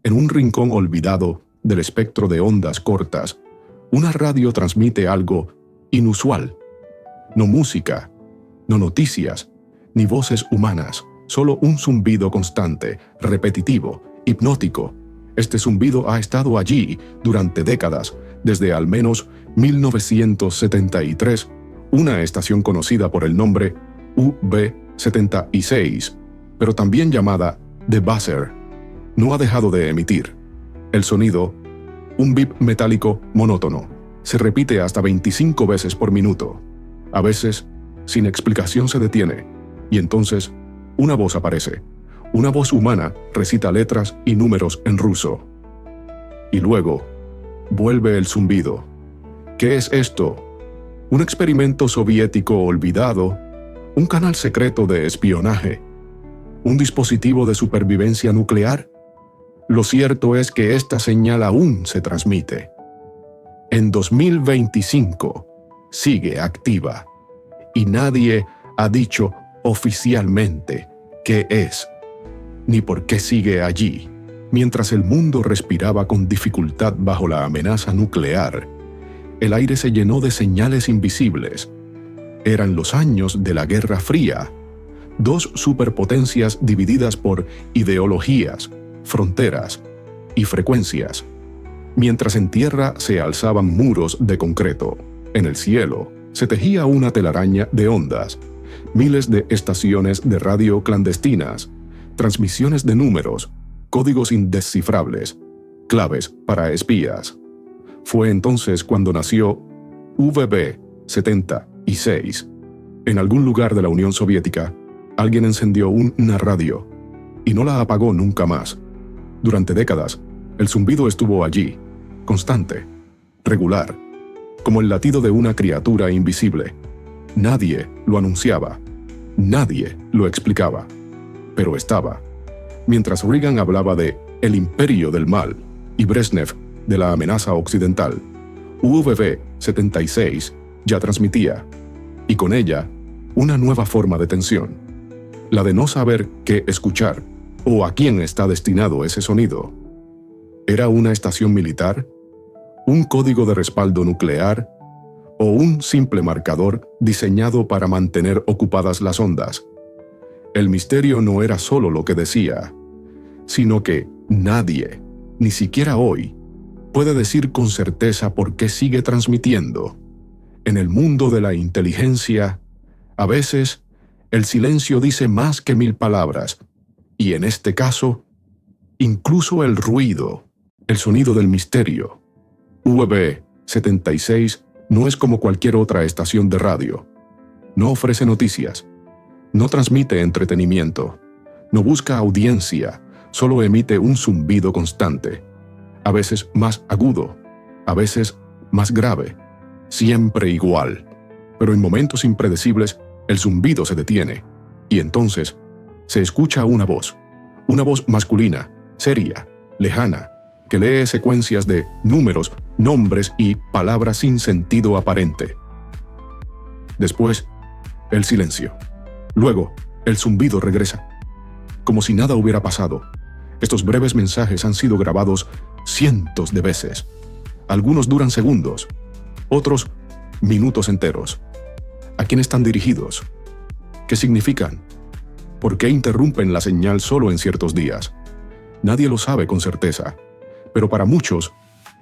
En un rincón olvidado del espectro de ondas cortas, una radio transmite algo inusual. No música, no noticias, ni voces humanas, solo un zumbido constante, repetitivo, hipnótico. Este zumbido ha estado allí durante décadas, desde al menos 1973, una estación conocida por el nombre UB76, pero también llamada The Buzzer, no ha dejado de emitir. El sonido, un bip metálico monótono, se repite hasta 25 veces por minuto. A veces, sin explicación se detiene, y entonces una voz aparece. Una voz humana recita letras y números en ruso. Y luego, vuelve el zumbido. ¿Qué es esto? ¿Un experimento soviético olvidado? ¿Un canal secreto de espionaje? ¿Un dispositivo de supervivencia nuclear? Lo cierto es que esta señal aún se transmite. En 2025 sigue activa y nadie ha dicho oficialmente qué es ni por qué sigue allí. Mientras el mundo respiraba con dificultad bajo la amenaza nuclear, el aire se llenó de señales invisibles. Eran los años de la Guerra Fría, dos superpotencias divididas por ideologías, fronteras y frecuencias. Mientras en tierra se alzaban muros de concreto, en el cielo se tejía una telaraña de ondas, miles de estaciones de radio clandestinas, transmisiones de números, códigos indescifrables, claves para espías. Fue entonces cuando nació UVB-76. En algún lugar de la Unión Soviética, alguien encendió una radio y no la apagó nunca más. Durante décadas, el zumbido estuvo allí, constante, regular, como el latido de una criatura invisible. Nadie lo anunciaba, nadie lo explicaba, pero estaba. Mientras Reagan hablaba de el imperio del mal y Brezhnev de la amenaza occidental, UVB-76 ya transmitía, y con ella, una nueva forma de tensión, la de no saber qué escuchar o a quién está destinado ese sonido. ¿Era una estación militar? ¿Un código de respaldo nuclear? ¿O un simple marcador diseñado para mantener ocupadas las ondas? El misterio no era solo lo que decía, sino que nadie, ni siquiera hoy, puede decir con certeza por qué sigue transmitiendo. En el mundo de la inteligencia, a veces, el silencio dice más que 1000 palabras, y en este caso, incluso el ruido, el sonido del misterio. UVB-76 no es como cualquier otra estación de radio. No ofrece noticias, no transmite entretenimiento, no busca audiencia, solo emite un zumbido constante, a veces más agudo, a veces más grave, siempre igual. Pero en momentos impredecibles, el zumbido se detiene, y entonces se escucha una voz masculina, seria, lejana, que lee secuencias de números, nombres y palabras sin sentido aparente. Después, el silencio. Luego, el zumbido regresa, como si nada hubiera pasado. Estos breves mensajes han sido grabados cientos de veces. Algunos duran segundos, otros minutos enteros. ¿A quién están dirigidos? ¿Qué significan? ¿Por qué interrumpen la señal solo en ciertos días? Nadie lo sabe con certeza, pero para muchos,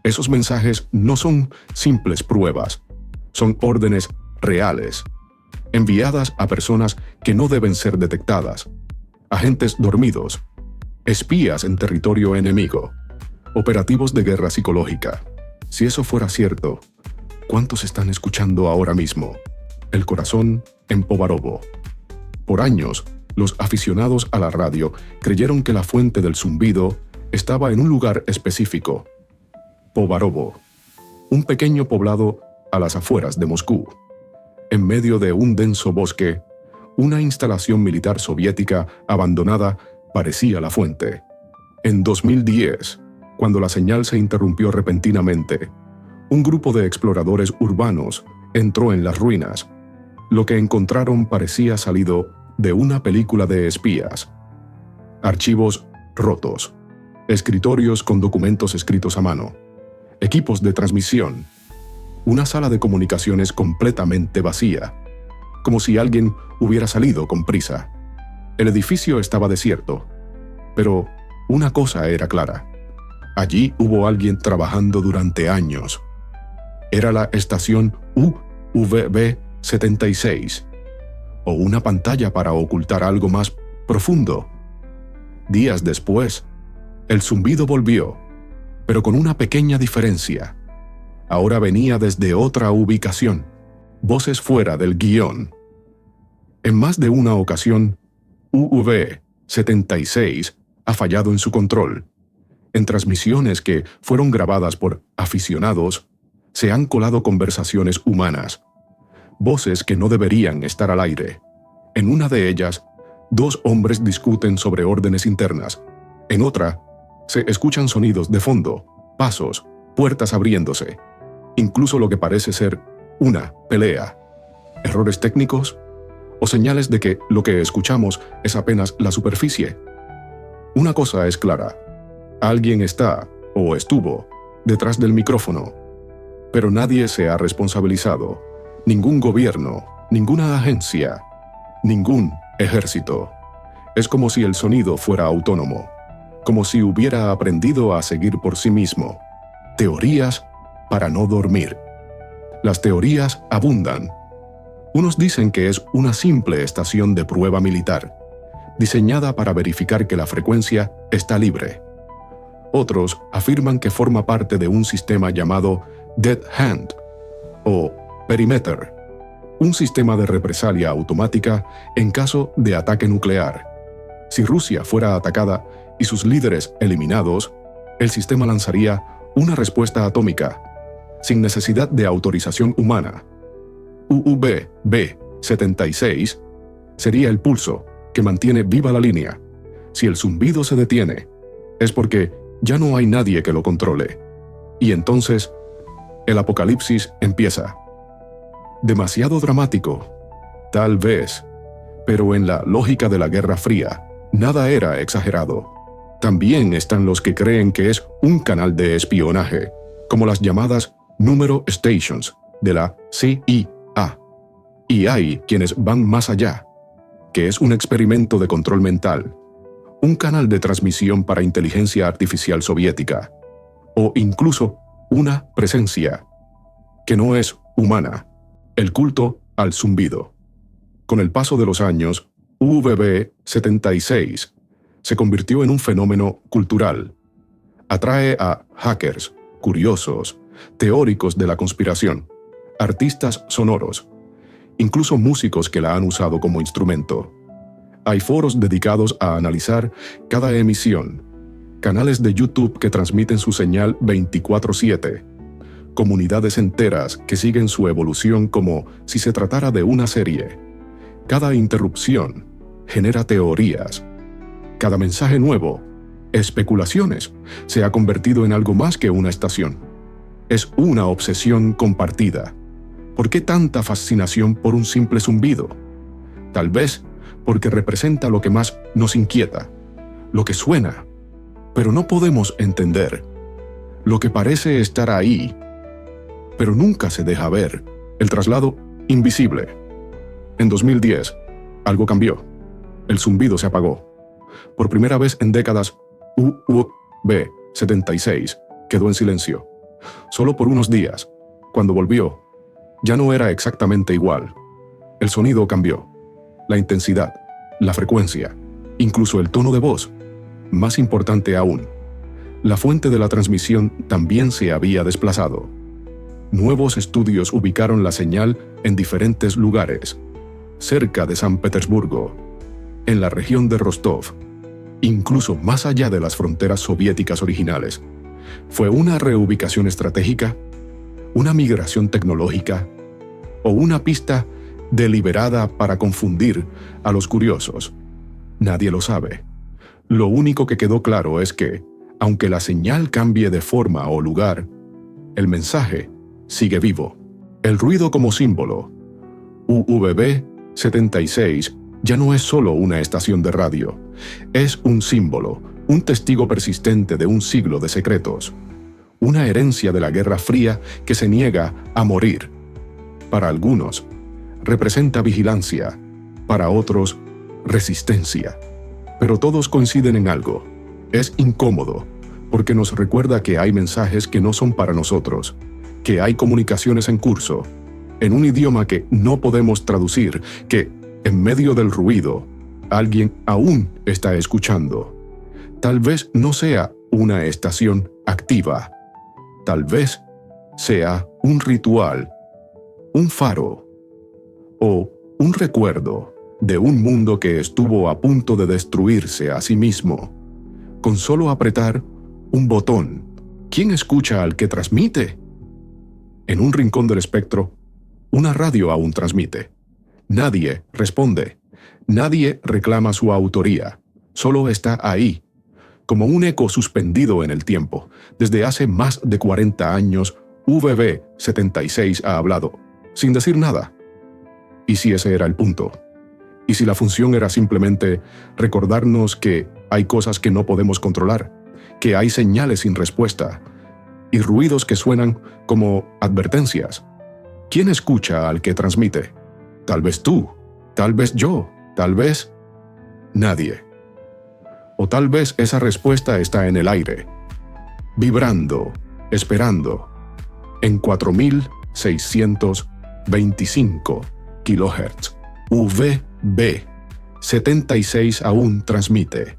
esos mensajes no son simples pruebas, son órdenes reales, enviadas a personas que no deben ser detectadas, agentes dormidos, espías en territorio enemigo, operativos de guerra psicológica. Si eso fuera cierto, ¿cuántos están escuchando ahora mismo? El corazón en Povarovo. Por años, los aficionados a la radio creyeron que la fuente del zumbido estaba en un lugar específico. Povarovo, un pequeño poblado a las afueras de Moscú. En medio de un denso bosque, una instalación militar soviética abandonada parecía la fuente. En 2010, cuando la señal se interrumpió repentinamente, un grupo de exploradores urbanos entró en las ruinas. Lo que encontraron parecía salido de una película de espías. Archivos rotos, escritorios con documentos escritos a mano, equipos de transmisión, una sala de comunicaciones completamente vacía, como si alguien hubiera salido con prisa. El edificio estaba desierto, pero una cosa era clara. Allí hubo alguien trabajando durante años. Era la estación UVB-76, o una pantalla para ocultar algo más profundo. Días después, el zumbido volvió, pero con una pequeña diferencia. Ahora venía desde otra ubicación, voces fuera del guión. En más de una ocasión, UV-76 ha fallado en su control. En transmisiones que fueron grabadas por aficionados, se han colado conversaciones humanas, voces que no deberían estar al aire. En una de ellas, dos hombres discuten sobre órdenes internas. En otra, se escuchan sonidos de fondo, pasos, puertas abriéndose, incluso lo que parece ser una pelea. ¿Errores técnicos? ¿O señales de que lo que escuchamos es apenas la superficie? Una cosa es clara: alguien está, o estuvo, detrás del micrófono. Pero nadie se ha responsabilizado. Ningún gobierno, ninguna agencia, ningún ejército. Es como si el sonido fuera autónomo, como si hubiera aprendido a seguir por sí mismo. Teorías para no dormir. Las teorías abundan. Unos dicen que es una simple estación de prueba militar, diseñada para verificar que la frecuencia está libre. Otros afirman que forma parte de un sistema llamado Dead Hand o Perimeter, un sistema de represalia automática en caso de ataque nuclear. Si Rusia fuera atacada y sus líderes eliminados, el sistema lanzaría una respuesta atómica, sin necesidad de autorización humana. UVB-76 sería el pulso que mantiene viva la línea. Si el zumbido se detiene, es porque ya no hay nadie que lo controle. Y entonces, el apocalipsis empieza. Demasiado dramático, tal vez, pero en la lógica de la Guerra Fría, nada era exagerado. También están los que creen que es un canal de espionaje, como las llamadas Número Stations de la CIA. Y hay quienes van más allá, que es un experimento de control mental, un canal de transmisión para inteligencia artificial soviética, o incluso una presencia que no es humana, el culto al zumbido. Con el paso de los años, UVB-76 se convirtió en un fenómeno cultural. Atrae a hackers, curiosos, teóricos de la conspiración, artistas sonoros, incluso músicos que la han usado como instrumento. Hay foros dedicados a analizar cada emisión, canales de YouTube que transmiten su señal 24/7, comunidades enteras que siguen su evolución como si se tratara de una serie. Cada interrupción genera teorías. Cada mensaje nuevo, especulaciones, se ha convertido en algo más que una estación. Es una obsesión compartida. ¿Por qué tanta fascinación por un simple zumbido? Tal vez porque representa lo que más nos inquieta, lo que suena, pero no podemos entender, lo que parece estar ahí, pero nunca se deja ver, el traslado invisible. En 2010, algo cambió. El zumbido se apagó. Por primera vez en décadas, UVB-76 quedó en silencio. Solo por unos días. Cuando volvió, ya no era exactamente igual. El sonido cambió. La intensidad, la frecuencia, incluso el tono de voz. Más importante aún, la fuente de la transmisión también se había desplazado. Nuevos estudios ubicaron la señal en diferentes lugares, cerca de San Petersburgo, en la región de Rostov, incluso más allá de las fronteras soviéticas originales. ¿Fue una reubicación estratégica? ¿Una migración tecnológica? ¿O una pista deliberada para confundir a los curiosos? Nadie lo sabe. Lo único que quedó claro es que, aunque la señal cambie de forma o lugar, el mensaje sigue vivo. El ruido como símbolo. UVB-76 ya no es solo una estación de radio, es un símbolo, un testigo persistente de un siglo de secretos, una herencia de la Guerra Fría que se niega a morir. Para algunos, representa vigilancia, para otros, resistencia. Pero todos coinciden en algo: es incómodo, porque nos recuerda que hay mensajes que no son para nosotros, que hay comunicaciones en curso, en un idioma que no podemos traducir, que, en medio del ruido, alguien aún está escuchando. Tal vez no sea una estación activa. Tal vez sea un ritual, un faro, o un recuerdo de un mundo que estuvo a punto de destruirse a sí mismo. Con solo apretar un botón, ¿quién escucha al que transmite? En un rincón del espectro, una radio aún transmite. Nadie responde. Nadie reclama su autoría. Solo está ahí, como un eco suspendido en el tiempo. Desde hace más de 40 años, VB76 ha hablado, sin decir nada. ¿Y si ese era el punto? ¿Y si la función era simplemente recordarnos que hay cosas que no podemos controlar, que hay señales sin respuesta y ruidos que suenan como advertencias? ¿Quién escucha al que transmite? Tal vez tú, tal vez yo, tal vez nadie. O tal vez esa respuesta está en el aire, vibrando, esperando, en 4625 kHz. VB76 aún transmite.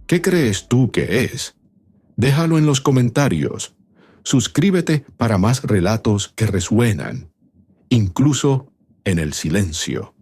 ¿Qué crees tú que es? Déjalo en los comentarios. Suscríbete para más relatos que resuenan, incluso en el silencio.